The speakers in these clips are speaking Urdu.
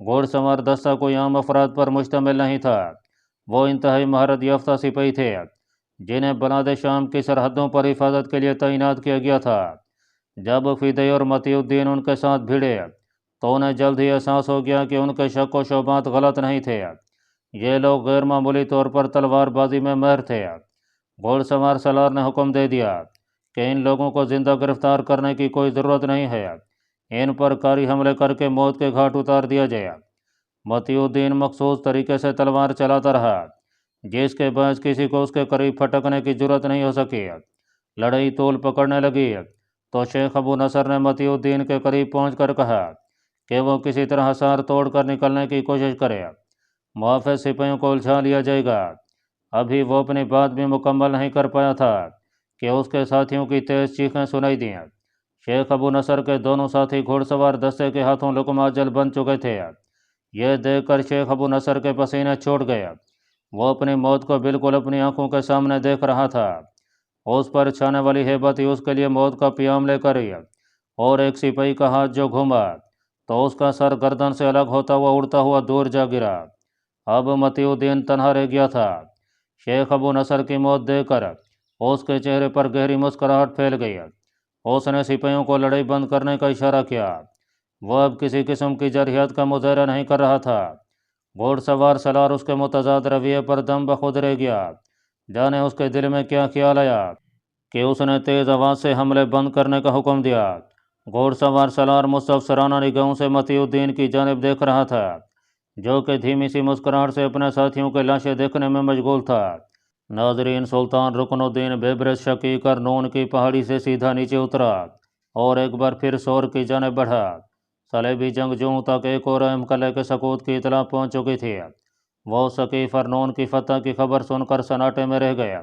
گھوڑ سوار دستہ کوئی عام افراد پر مشتمل نہیں تھا، وہ انتہائی مہارت یافتہ سپاہی تھے جنہیں بلاد شام کی سرحدوں پر حفاظت کے لیے تعینات کیا گیا تھا۔ جب فدی اور متی الدین ان کے ساتھ بھیڑے تو انہیں جلد ہی احساس ہو گیا کہ ان کے شک و شبہات غلط نہیں تھے، یہ لوگ غیر معمولی طور پر تلوار بازی میں ماہر تھے۔ گھوڑ سوار سالار نے حکم دے دیا کہ ان لوگوں کو زندہ گرفتار کرنے کی کوئی ضرورت نہیں ہے، ان پر کاری حملے کر کے موت کے گھاٹ اتار دیا جائے۔ متی الدین مخصوص طریقے سے تلوار چلاتا رہا، جس کے باعث کسی کو اس کے قریب پھٹکنے کی جرت نہیں ہو سکی۔ لڑائی طول پکڑنے لگی تو شیخ ابو نصر نے متی الدین کے قریب پہنچ کر کہا کہ وہ کسی طرح حصار توڑ کر نکلنے کی کوشش کرے، محافظ سپاہیوں کو الجھا لیا جائے گا۔ ابھی وہ اپنی بات بھی مکمل نہیں کر پایا تھا کہ اس کے ساتھیوں کی تیز چیخیں سنائی دیں۔ شیخ ابو نصر کے دونوں ساتھی گھوڑ سوار دستے کے ہاتھوں لقمہ اجل بن چکے تھے۔ یہ دیکھ کر شیخ ابو نصر کے پسینے چھوٹ گئے، وہ اپنی موت کو بالکل اپنی آنکھوں کے سامنے دیکھ رہا تھا۔ اس پر چھانے والی ہیبت ہی اس کے لیے موت کا پیام لے کر اور ایک سپاہی کا ہاتھ جو گھوما تو اس کا سر گردن سے الگ ہوتا ہوا اڑتا ہوا دور جا گرا۔ اب متی الدین تنہا رہ گیا تھا۔ شیخ ابو نصر کی موت دیکھ کر اس کے چہرے پر گہری مسکراہٹ پھیل گئی۔ اس نے سپاہیوں کو لڑائی بند کرنے کا اشارہ کیا، وہ اب کسی قسم کی جرحیت کا مظاہرہ نہیں کر رہا تھا۔ گھوڑ سوار سالار اس کے متضاد رویے پر دم بخود رہ گیا، جانے اس کے دل میں کیا خیال آیا کہ اس نے تیز آواز سے حملے بند کرنے کا حکم دیا۔ گھوڑ سوار سالار مستفسرانہ نگاہوں سے متی الدین کی جانب دیکھ رہا تھا، جو کہ دھیمی سی مسکراہٹ سے اپنے ساتھیوں کے لاشیں دیکھنے میں مشغول تھا۔ ناظرین، سلطان رکن الدین بیبرس شقیق ارنون کی پہاڑی سے سیدھا نیچے اترا اور ایک بار پھر سور کی جانب بڑھا۔ صلیبی جنگجوؤں تک ایک اور اہم قلعے کے سقوط کی اطلاع پہنچ چکی تھی۔ وہ ثقیف ارنون کی فتح کی خبر سن کر سناٹے میں رہ گئے،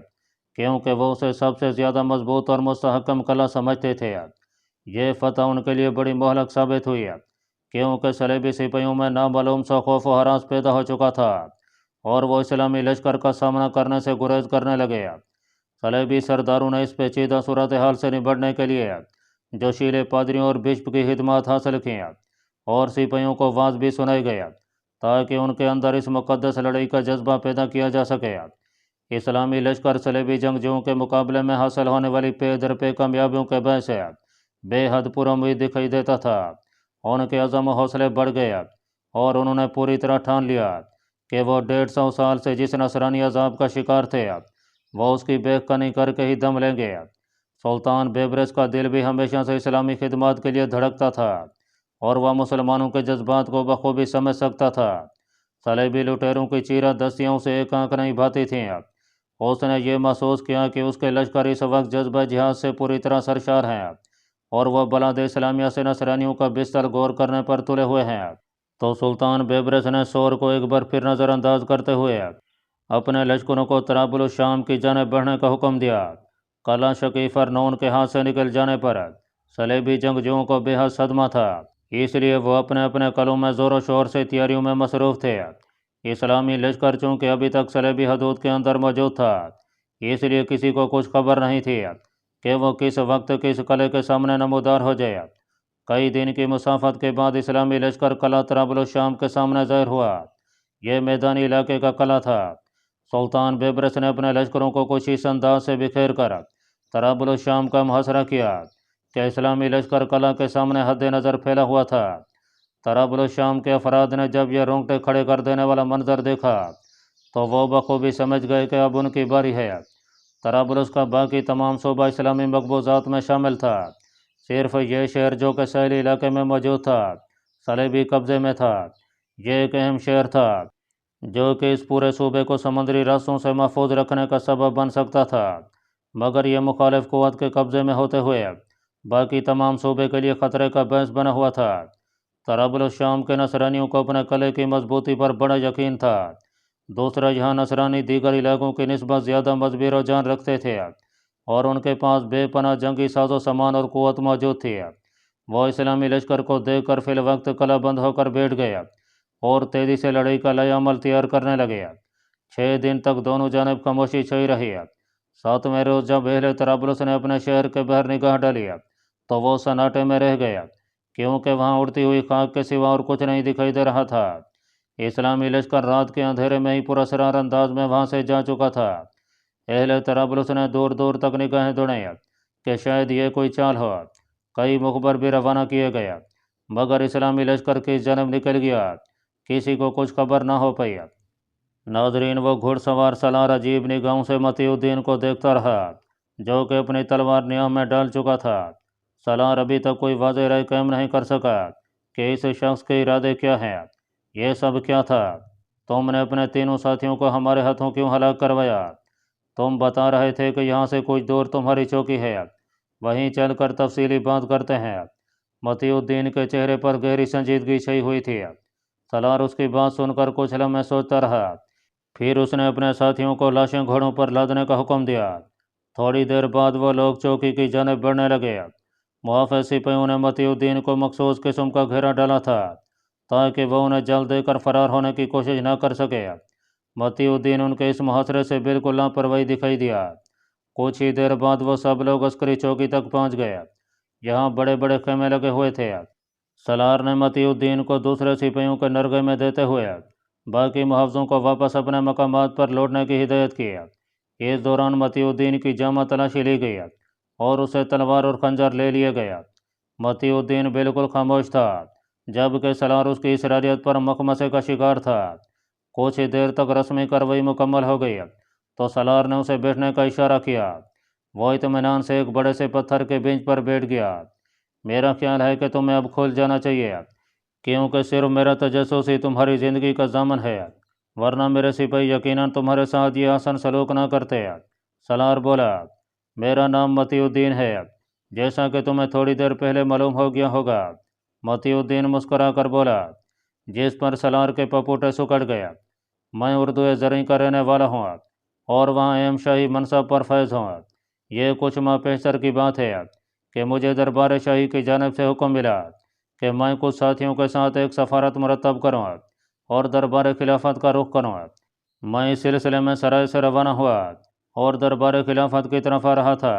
کیونکہ وہ اسے سب سے زیادہ مضبوط اور مستحکم قلعہ سمجھتے تھے۔ یہ فتح ان کے لیے بڑی مہلک ثابت ہوئی، کیونکہ صلیبی سپاہیوں میں نامعلوم سا خوف و ہراس پیدا ہو چکا تھا اور وہ اسلامی لشکر کا سامنا کرنے سے گریز کرنے لگے۔ صلیبی سرداروں نے اس پیچیدہ صورتحال سے نبٹنے کے لیے جوشیلے پادریوں اور بشپ کی خدمات حاصل کیں اور سپاہیوں کو واعظ بھی سنائے گئے تاکہ ان کے اندر اس مقدس لڑائی کا جذبہ پیدا کیا جا سکے۔ اسلامی لشکر صلیبی جنگجوؤں کے مقابلے میں حاصل ہونے والی پے در پے کامیابیوں کے باعث بے حد پر امید دکھائی دیتا تھا۔ ان کے عزم و حوصلے بڑھ گئے اور انہوں نے پوری طرح ٹھان لیا کہ وہ 150 سال سے جس نصرانی عذاب کا شکار تھے وہ اس کی بیک کنی کر کے ہی دم لیں گے۔ سلطان بیبرس کا دل بھی ہمیشہ سے اسلامی خدمات کے لیے دھڑکتا تھا اور وہ مسلمانوں کے جذبات کو بخوبی سمجھ سکتا تھا۔ صلیبی لٹیروں کی چیرہ دستیوں سے ایک آنکھ نہیں بھاتی تھیں۔ اس نے یہ محسوس کیا کہ اس کے لشکر اس وقت جذبہ جہاد سے پوری طرح سرشار ہیں اور وہ بلاد اسلامیہ سے نصرانیوں کا بستر غور کرنے پر تلے ہوئے ہیں۔ تو سلطان بیبرس نے سور کو ایک بار پھر نظر انداز کرتے ہوئے اپنے لشکروں کو طرابلس الشام کی جانب بڑھنے کا حکم دیا۔ قلعہ شقیف ارنون کے ہاتھ سے نکل جانے پر صلیبی جنگجوؤں کو بے حد صدمہ تھا، اس لیے وہ اپنے اپنے قلعوں میں زور و شور سے تیاریوں میں مصروف تھے۔ اسلامی لشکر چونکہ ابھی تک صلیبی حدود کے اندر موجود تھا، اس لیے کسی کو کچھ خبر نہیں تھی کہ وہ کس وقت کس قلعے کے سامنے نمودار ہو جائے۔ کئی دن کی مسافت کے بعد اسلامی لشکر قلعہ طرابلس الشام کے سامنے ظاہر ہوا۔ یہ میدانی علاقے کا قلعہ تھا۔ سلطان بیبرس نے اپنے لشکروں کو کچھ اس انداز سے بکھیر کر طرابلس الشام کا محاصرہ کیا کہ اسلامی لشکر قلعہ کے سامنے حد نظر پھیلا ہوا تھا۔ طرابلس الشام کے افراد نے جب یہ رونگٹے کھڑے کر دینے والا منظر دیکھا تو وہ بخوبی سمجھ گئے کہ اب ان کی باری ہے۔ طرابلس کا باقی تمام صوبہ اسلامی مقبوضات میں شامل تھا، صرف یہ شہر جو کہ ساحلی علاقے میں موجود تھا صلیبی قبضے میں تھا۔ یہ ایک اہم شہر تھا جو کہ اس پورے صوبے کو سمندری راستوں سے محفوظ رکھنے کا سبب بن سکتا تھا، مگر یہ مخالف قوت کے قبضے میں ہوتے ہوئے باقی تمام صوبے کے لیے خطرے کا باعث بنا ہوا تھا۔ طرابلس الشام کے نصرانیوں کو اپنے قلعے کی مضبوطی پر بڑا یقین تھا۔ دوسرا، یہاں نصرانی دیگر علاقوں کی نسبت زیادہ مذہبی رجحان رکھتے تھے اور ان کے پاس بے پناہ جنگی ساز و سامان اور قوت موجود تھی۔ وہ اسلامی لشکر کو دیکھ کر فی الوقت قلعہ بند ہو کر بیٹھ گئے اور تیزی سے لڑائی کا لائحہ عمل تیار کرنے لگے۔ 6 دن تک دونوں جانب خاموشی چھائی رہی۔ 7ویں روز جب اہل طرابلس نے اپنے شہر کے باہر نگاہ ڈالی تو وہ سناٹے میں رہ گئے، کیونکہ وہاں اڑتی ہوئی خاک کے سوا اور کچھ نہیں دکھائی دے رہا تھا۔ اسلامی لشکر رات کے اندھیرے میں ہی پراسرار انداز میں وہاں سے جا چکا تھا۔ اہل طرابلس نے دور دور تک نگاہیں دوڑیں کہ شاید یہ کوئی چال ہو۔ کئی مخبر بھی روانہ کیے گئے، مگر اسلامی لشکر کس جانب نکل گیا کسی کو کچھ خبر نہ ہو پائی۔ ناظرین، وہ گھڑ سوار سالار عجیب نگاہوں سے متی الدین کو دیکھتا رہا، جو کہ اپنی تلوار نیام میں ڈال چکا تھا۔ سالار ابھی تک کوئی واضح رائے قائم نہیں کر سکا کہ اس شخص کے ارادے کیا ہیں۔ یہ سب کیا تھا؟ تم نے اپنے تینوں ساتھیوں کو ہمارے ہاتھوں کیوں ہلاک کروایا؟ تم بتا رہے تھے کہ یہاں سے کچھ دور تمہاری چوکی ہے، وہیں چل کر تفصیلی بات کرتے ہیں۔ متی الدین کے چہرے پر گہری سنجیدگی چھائی ہوئی تھی۔ سالار اس کی بات سن کر کچھ لمحے سوچتا رہا، پھر اس نے اپنے ساتھیوں کو لاشیں گھوڑوں پر لادنے کا حکم دیا۔ تھوڑی دیر بعد وہ لوگ چوکی کی جانب بڑھنے لگے۔ محافظ سپاہیوں نے متی الدین کو مخصوص قسم کا گھیرا ڈالا تھا تاکہ وہ انہیں جل دے کر فرار ہونے کی کوشش نہ کر سکے۔ متی الدین ان کے اس محاصرے سے بالکل لاپرواہی دکھائی دیا۔ کچھ ہی دیر بعد وہ سب لوگ عسکری چوکی تک پہنچ گئے۔ یہاں بڑے بڑے خیمے لگے ہوئے تھے۔ سالار نے متی الدین کو دوسرے سپاہیوں کے نرغے میں دیتے ہوئے باقی محافظوں کو واپس اپنے مقامات پر لوٹنے کی ہدایت کی۔ اس دوران متی الدین کی جامع تلاشی لی گئی اور اسے تلوار اور خنجر لے لیے گئے۔ متی الدین بالکل خاموش تھا، جبکہ سالار اس کی اسراریت پر مخمصے کا شکار تھا۔ کچھ ہی دیر تک رسمی کارروائی مکمل ہو گئی تو سالار نے اسے بیٹھنے کا اشارہ کیا۔ وہ اطمینان سے ایک بڑے سے پتھر کے بینچ پر بیٹھ گیا۔ میرا خیال ہے کہ تمہیں اب کھل جانا چاہیے، کیونکہ صرف میرا تجسس ہی تمہاری زندگی کا ضامن ہے، ورنہ میرے سپاہی یقیناً تمہارے ساتھ یہ آسان سلوک نہ کرتے۔ سالار بولا، میرا نام متی الدین ہے، جیسا کہ تمہیں تھوڑی دیر پہلے معلوم ہو گیا ہوگا۔ متی الدین مسکرا کر بولا، جس پر سالار کے پپوٹے سکڑ گئے۔ میں اردو زرعی کا رہنے والا ہوں اور وہاں اہم شاہی منصب پر فائز ہوں۔ یہ کچھ ماہ پیشتر کی بات ہے کہ مجھے دربار شاہی کی جانب سے حکم ملا کہ میں کچھ ساتھیوں کے ساتھ ایک سفارت مرتب کروں اور دربار خلافت کا رخ کروں۔ میں اس سلسلے میں سرائے سے روانہ ہوا اور دربار خلافت کی طرف آ رہا تھا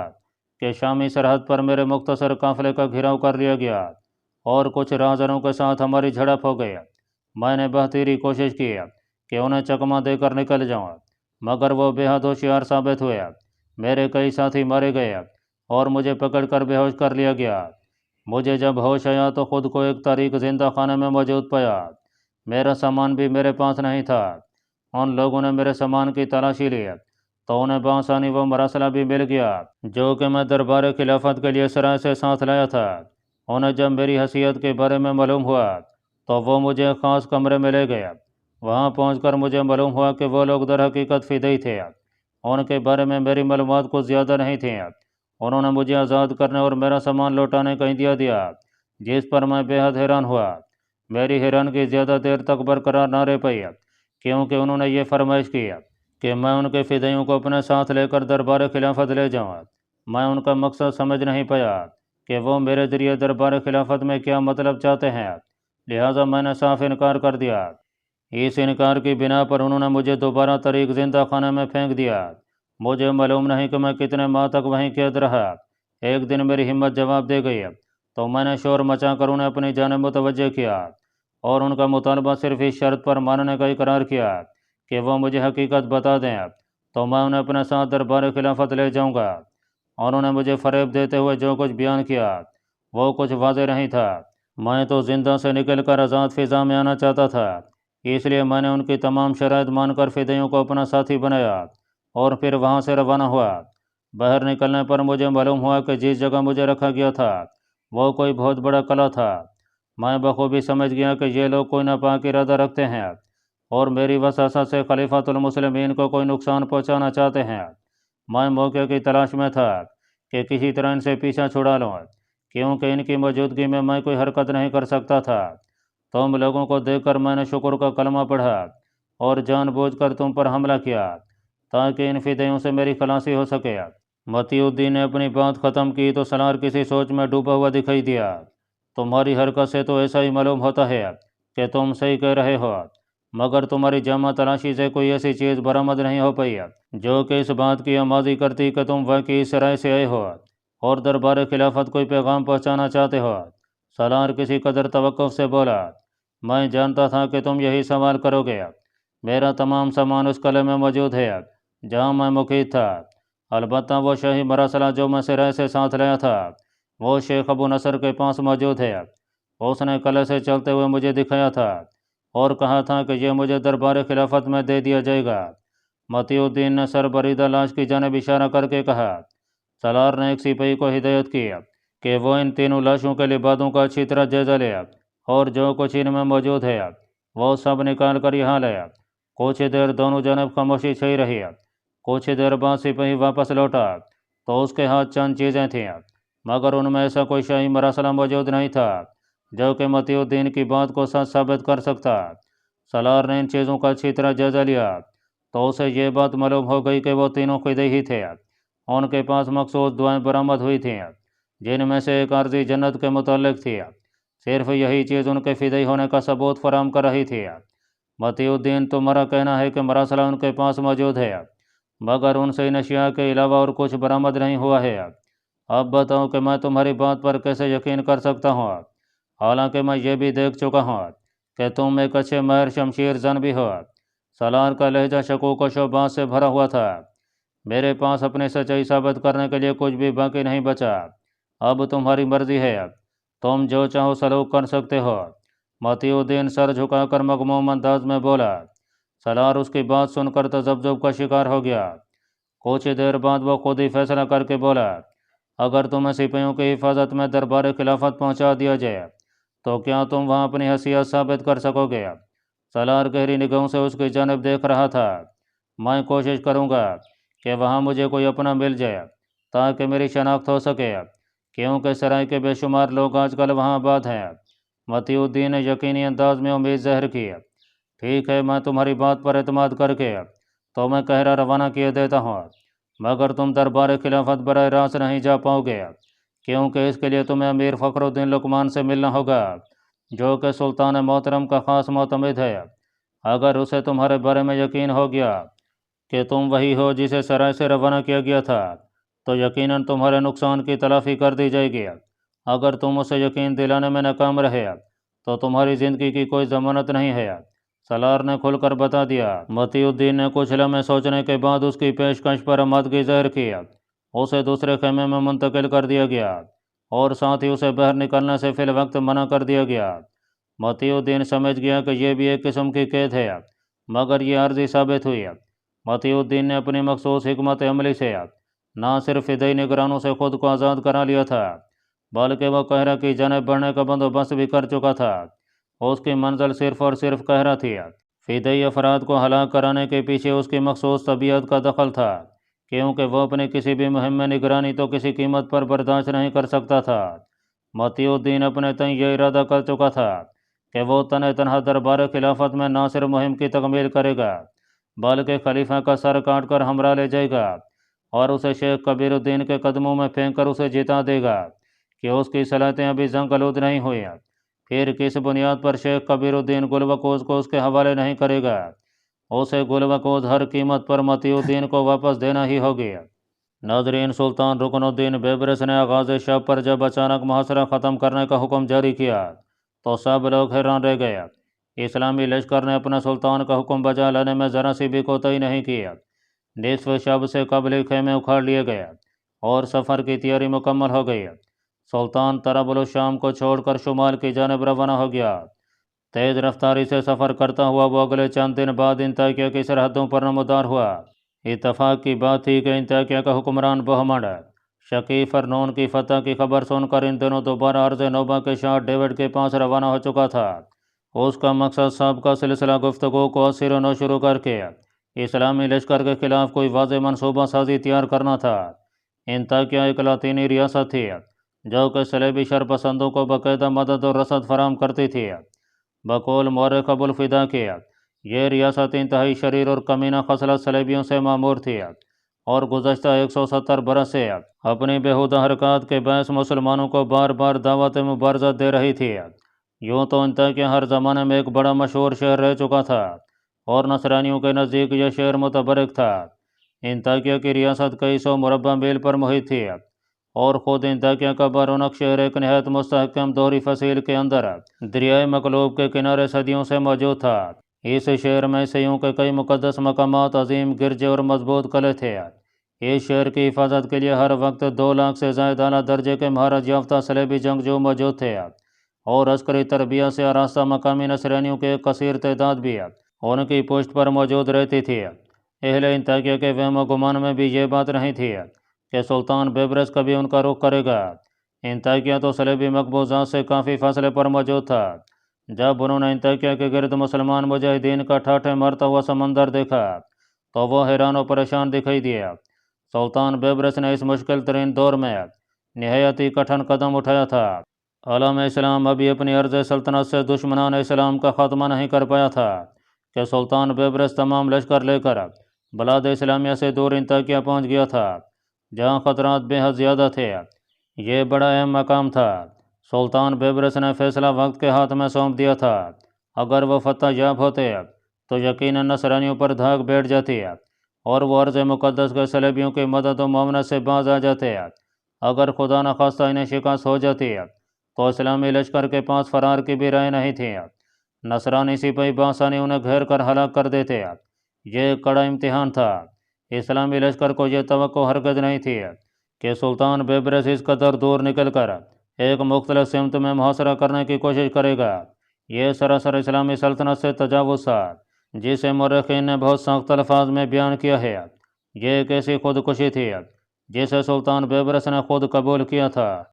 کہ شامی سرحد پر میرے مختصر قافلے کا گھیراؤ کر لیا گیا اور کچھ راہزنوں کے ساتھ ہماری جھڑپ ہو گئی۔ میں نے بہتری کوشش کی کہ انہیں چکمہ دے کر نکل جاؤں، مگر وہ بے حد ہوشیار ثابت ہوئے۔ میرے کئی ساتھی مارے گئے اور مجھے پکڑ کر بے ہوش کر لیا گیا۔ مجھے جب ہوش آیا تو خود کو ایک تاریک زندہ خانے میں موجود پایا۔ میرا سامان بھی میرے پاس نہیں تھا۔ ان لوگوں نے میرے سامان کی تلاشی لی تو انہیں بآسانی وہ مراسلہ بھی مل گیا جو کہ میں دربار خلافت کے لیے سرائے سے ساتھ لایا تھا۔ انہیں جب میری حیثیت کے بارے میں معلوم ہوا تو وہ مجھے ایک خاص کمرے میں لے گئے۔ وہاں پہنچ کر مجھے معلوم ہوا کہ وہ لوگ در حقیقت فدائی تھے۔ ان کے بارے میں میری معلومات کچھ زیادہ نہیں تھیں۔ انہوں نے مجھے آزاد کرنے اور میرا سامان لوٹانے کا عندیہ دیا، جس پر میں بے حد حیران ہوا۔ میری حیرانگی زیادہ دیر تک برقرار نہ رہ پائی، کیونکہ انہوں نے یہ فرمائش کی کہ میں ان کے فدائیوں کو اپنے ساتھ لے کر دربار خلافت لے جاؤں۔ میں ان کا مقصد سمجھ نہیں پایا کہ وہ میرے ذریعے دربار خلافت میں کیا مطلب چاہتے ہیں، لہٰذا میں نے صاف انکار کر دیا۔ اس انکار کی بنا پر انہوں نے مجھے دوبارہ طریق زندہ خانے میں پھینک دیا۔ مجھے معلوم نہیں کہ میں کتنے ماہ تک وہیں قید رہا۔ ایک دن میری ہمت جواب دے گئی تو میں نے شور مچا کر انہیں اپنی جانب متوجہ کیا اور ان کا مطالبہ صرف اس شرط پر ماننے کا اقرار کیا کہ وہ مجھے حقیقت بتا دیں تو میں انہیں اپنے ساتھ دربار خلافت لے جاؤں گا۔ انہوں نے مجھے فریب دیتے ہوئے جو کچھ بیان کیا وہ کچھ واضح نہیں تھا۔ میں تو زندہ سے نکل کر آزاد فضا میں آنا چاہتا تھا، اس لیے میں نے ان کی تمام شرائط مان کر فدائیوں کو اپنا ساتھی بنایا اور پھر وہاں سے روانہ ہوا۔ باہر نکلنے پر مجھے معلوم ہوا کہ جس جگہ مجھے رکھا گیا تھا وہ کوئی بہت بڑا قلعہ تھا۔ میں بخوبی سمجھ گیا کہ یہ لوگ کوئی ناپاک ارادہ رکھتے ہیں اور میری وسوسہ سے خلیفۃ المسلمین کو کوئی نقصان پہنچانا چاہتے ہیں۔ میں موقع کی تلاش میں تھا کہ کسی طرح ان سے پیچھا چھڑا لوں، کیونکہ ان کی موجودگی میں کوئی حرکت نہیں کر سکتا تھا۔ تم لوگوں کو دیکھ کر میں نے شکر کا کلمہ پڑھا اور جان بوجھ کر تم پر حملہ کیا تاکہ ان فدائیوں سے میری خلاصی ہو سکے۔ متی الدین نے اپنی بات ختم کی تو سالار کسی سوچ میں ڈوبا ہوا دکھائی دیا۔ تمہاری حرکت سے تو ایسا ہی معلوم ہوتا ہے کہ تم صحیح کہہ رہے ہو، مگر تمہاری جامع تلاشی سے کوئی ایسی چیز برآمد نہیں ہو پائی جو کہ اس بات کی آماذی کرتی کہ تم واقعی اس رائے سے آئے ہو اور دربار خلافت کوئی پیغام پہنچانا چاہتے ہو۔ سالار کسی قدر توقف سے بولا، میں جانتا تھا کہ تم یہی سوال کرو گے۔ میرا تمام سامان اس قلعے میں موجود ہے جہاں میں مقید تھا، البتہ وہ شاہی مراسلہ جو میں سرائے سے ساتھ لایا تھا وہ شیخ ابو نصر کے پاس موجود ہے۔ اس نے قلعے سے چلتے ہوئے مجھے دکھایا تھا اور کہا تھا کہ یہ مجھے دربار خلافت میں دے دیا جائے گا۔ متی الدین نے سر بریدہ لاش کی جانب اشارہ کر کے کہا۔ سالار نے ایک سپاہی کو ہدایت کی کہ وہ ان تینوں لاشوں کے لبادوں کا اچھی طرح جائزہ لے اور جو کچھ ان میں موجود ہے وہ سب نکال کر یہاں لے۔ کچھ دیر دونوں جانب خاموشی چھائی رہی۔ کچھ دیر بعد سپاہی واپس لوٹا تو اس کے ہاتھ چند چیزیں تھیں، مگر ان میں ایسا کوئی شاہی مراسلہ موجود نہیں تھا جو کہ متی الدین کی بات کو سچ ثابت کر سکتا۔ سالار نے ان چیزوں کا اچھی طرح جائزہ لیا تو اسے یہ بات معلوم ہو گئی کہ وہ تینوں خدی ہی تھے۔ ان کے پاس مخصوص دعائیں برآمد ہوئی تھیں جن میں سے ایک عارضی جنت کے متعلق تھی۔ صرف یہی چیز ان کے فدائی ہونے کا ثبوت فراہم کر رہی تھی۔ متی الدین، تمہارا کہنا ہے کہ مراسلہ ان کے پاس موجود ہے، مگر ان سے ان اشیاء کے علاوہ اور کچھ برآمد نہیں ہوا ہے۔ اب بتاؤ کہ میں تمہاری بات پر کیسے یقین کر سکتا ہوں، حالانکہ میں یہ بھی دیکھ چکا ہوں کہ تم ایک اچھے ماہر شمشیر زن بھی ہو۔ سالار کا لہجہ شکوک و شبہات سے بھرا ہوا تھا۔ میرے پاس اپنی سچائی ثابت کرنے کے لیے کچھ بھی باقی نہیں بچا۔ اب تمہاری مرضی ہے، تم جو چاہو سلوک کر سکتے ہو۔ متی الدین سر جھکا کر مغموم انداز میں بولا۔ سالار اس کی بات سن کر تذبذب کا شکار ہو گیا۔ کچھ دیر بعد وہ خود ہی فیصلہ کر کے بولا، اگر تمہیں سپاہیوں کی حفاظت میں دربار خلافت پہنچا دیا جائے تو کیا تم وہاں اپنی حیثیت ثابت کر سکو گے؟ سالار گہری نگاہوں سے اس کی جانب دیکھ رہا تھا۔ میں کوشش کروں گا کہ وہاں مجھے کوئی اپنا مل جائے تاکہ میری شناخت ہو سکے، کیونکہ سرائے کے بے شمار لوگ آج کل وہاں آباد ہیں۔ متی الدین نے یقینی انداز میں امید ظاہر کی۔ ٹھیک ہے، میں تمہاری بات پر اعتماد کر کے تمہیں قاہرہ روانہ کیے دیتا ہوں، مگر تم دربار خلافت براہ راست نہیں جا پاؤ گے، کیونکہ اس کے لیے تمہیں امیر فخر الدین لقمان سے ملنا ہوگا، جو کہ سلطان محترم کا خاص معتمد ہے۔ اگر اسے تمہارے بارے میں یقین ہو گیا کہ تم وہی ہو جسے سرائے سے روانہ کیا گیا تھا تو یقیناً تمہارے نقصان کی تلافی کر دی جائے گی۔ اگر تم اسے یقین دلانے میں ناکام رہے تو تمہاری زندگی کی کوئی ضمانت نہیں ہے، سالار نے کھل کر بتا دیا۔ متی الدین نے کچھ لمحے سوچنے کے بعد اس کی پیشکش پر آمادگی ظاہر کی۔ اسے دوسرے خیمے میں منتقل کر دیا گیا اور ساتھ ہی اسے باہر نکلنے سے فی الوقت منع کر دیا گیا۔ متی الدین سمجھ گیا کہ یہ بھی ایک قسم کی قید ہے، مگر یہ عارضی ثابت ہوئی۔ متی الدین نے اپنی مخصوص حکمت عملی سے نہ صرف فدائی نگرانوں سے خود کو آزاد کرا لیا تھا، بلکہ وہ قاہرہ کی جانب بڑھنے کا بندوبست بھی کر چکا تھا۔ اس کی منزل صرف اور صرف قاہرہ تھی۔ فدائی افراد کو ہلاک کرانے کے پیچھے اس کی مخصوص طبیعت کا دخل تھا، کیونکہ وہ اپنی کسی بھی مہم میں نگرانی تو کسی قیمت پر برداشت نہیں کر سکتا تھا۔ متی الدین اپنے تئیں یہ ارادہ کر چکا تھا کہ وہ تنہا دربار خلافت میں نہ صرف مہم کی تکمیل کرے گا بلکہ خلیفہ کا سر کاٹ کر ہمراہ لے جائے گا اور اسے شیخ کبیر الدین کے قدموں میں پھینک کر اسے جتا دے گا کہ اس کی صلاحیتیں ابھی زنگ آلود نہیں ہوئیں۔ پھر کس بنیاد پر شیخ کبیر الدین گل وقوز کو اس کے حوالے نہیں کرے گا؟ اسے گل وقوز ہر قیمت پر متی الدین کو واپس دینا ہی ہوگی۔ ناظرین، سلطان رکن الدین بیبرس نے آغاز شب پر جب اچانک محاصرہ ختم کرنے کا حکم جاری کیا تو سب لوگ حیران رہ گئے۔ اسلامی لشکر نے اپنے سلطان کا حکم بجا لانے میں ذرا سی بھی کوتاہی نہیں کی۔ نصف شب سے قبل ہی خیمے اکھاڑ لیے گئے اور سفر کی تیاری مکمل ہو گئی۔ سلطان طرابل الشام کو چھوڑ کر شمال کی جانب روانہ ہو گیا۔ تیز رفتاری سے سفر کرتا ہوا وہ اگلے چند دن بعد انطاکیہ کی سرحدوں پر نمودار ہوا۔ اتفاق کی بات تھی کہ انطاکیہ کا حکمران بہمنڈ شقیف ارنون کی فتح کی خبر سن کر ان دنوں دوبارہ عرض نوبہ کے شاہ ڈیوڈ کے پاس روانہ ہو چکا تھا۔ اس کا مقصد سابقہ سلسلہ گفتگو کو از سر و نو شروع کر کے اسلامی لشکر کے خلاف کوئی واضح منصوبہ سازی تیار کرنا تھا۔ انطاکیہ ایک لاطینی ریاست تھی جو کہ صلیبی شرپسندوں کو باقاعدہ مدد اور رسد فراہم کرتی تھی۔ بقول مورخ ابو الفدا کے یہ ریاست انتہائی شریر اور کمینہ خصلت صلیبیوں سے معمور تھی اور گزشتہ 170 برس سے اپنی بیہودہ حرکات کے باعث مسلمانوں کو بار بار دعوت مبارزہ دے رہی تھی۔ یوں تو انطاکیہ ہر زمانے میں ایک بڑا مشہور شہر رہ چکا تھا اور نصرانیوں کے نزدیک یہ شہر متبرک تھا۔ انطاکیہ کی ریاست کئی سو مربع میل پر محیط تھی اور خود انطاکیہ کا برونق شہر ایک نہایت مستحکم دوہری فصیل کے اندر دریائے مقلوب کے کنارے صدیوں سے موجود تھا۔ اس شہر میں عیسائیوں کے کئی مقدس مقامات، عظیم گرجے اور مضبوط قلعے تھے۔ اس شہر کی حفاظت کے لیے ہر وقت 2 لاکھ سے زائد اعلیٰ درجے کے مہارت یافتہ صلیبی جنگجو موجود تھے، اور عسکری تربیت سے آراستہ مقامی نصرانیوں کی ایک کثیر تعداد بھی ان کی پشت پر موجود رہتی تھی۔ اہل انطاکیہ کے وہم و گمان میں بھی یہ بات نہیں تھی کہ سلطان بیبرس کبھی ان کا رخ کرے گا۔ انطاکیہ تو صلیبی مقبوضات سے کافی فاصلے پر موجود تھا۔ جب انہوں نے انطاکیہ کے گرد مسلمان مجاہدین کا ٹھاٹھے مارتا ہوا سمندر دیکھا تو وہ حیران و پریشان دکھائی دیا۔ سلطان بیبرس نے اس مشکل ترین دور میں نہایت ہی کٹھن قدم اٹھایا تھا۔ عالم اسلام ابھی اپنی عرض سلطنت سے دشمنان اسلام کا خاتمہ نہیں کر پایا تھا کہ سلطان بیبرس تمام لشکر لے کر بلاد اسلامیہ سے دور انطاکیہ پہنچ گیا تھا، جہاں خطرات بے حد زیادہ تھے۔ یہ بڑا اہم مقام تھا۔ سلطان بیبرس نے فیصلہ وقت کے ہاتھ میں سونپ دیا تھا۔ اگر وہ فتح یاب ہوتے تو یقیناً نصرانیوں پر دھاک بیٹھ جاتی اور وہ ارض مقدس کے صلیبیوں کی مدد و معاونت سے باز آ جاتے۔ اگر خدا نخواستہ انہیں شکست ہو جاتی تو اسلامی لشکر کے پاس فرار کی بھی رائے نہیں تھی۔ نصرانی سپاہی بآسانی انہیں گھیر کر ہلاک کر دیتے۔ یہ ایک کڑا امتحان تھا۔ اسلامی لشکر کو یہ توقع ہرگز نہیں تھی کہ سلطان بیبرس اس قدر دور نکل کر ایک مختلف سمت میں محاصرہ کرنے کی کوشش کرے گا۔ یہ سراسر اسلامی سلطنت سے تجاوز تھا، جسے مورخین نے بہت سخت الفاظ میں بیان کیا ہے۔ یہ ایک ایسی خودکشی تھی جسے سلطان بیبرس نے خود قبول کیا تھا۔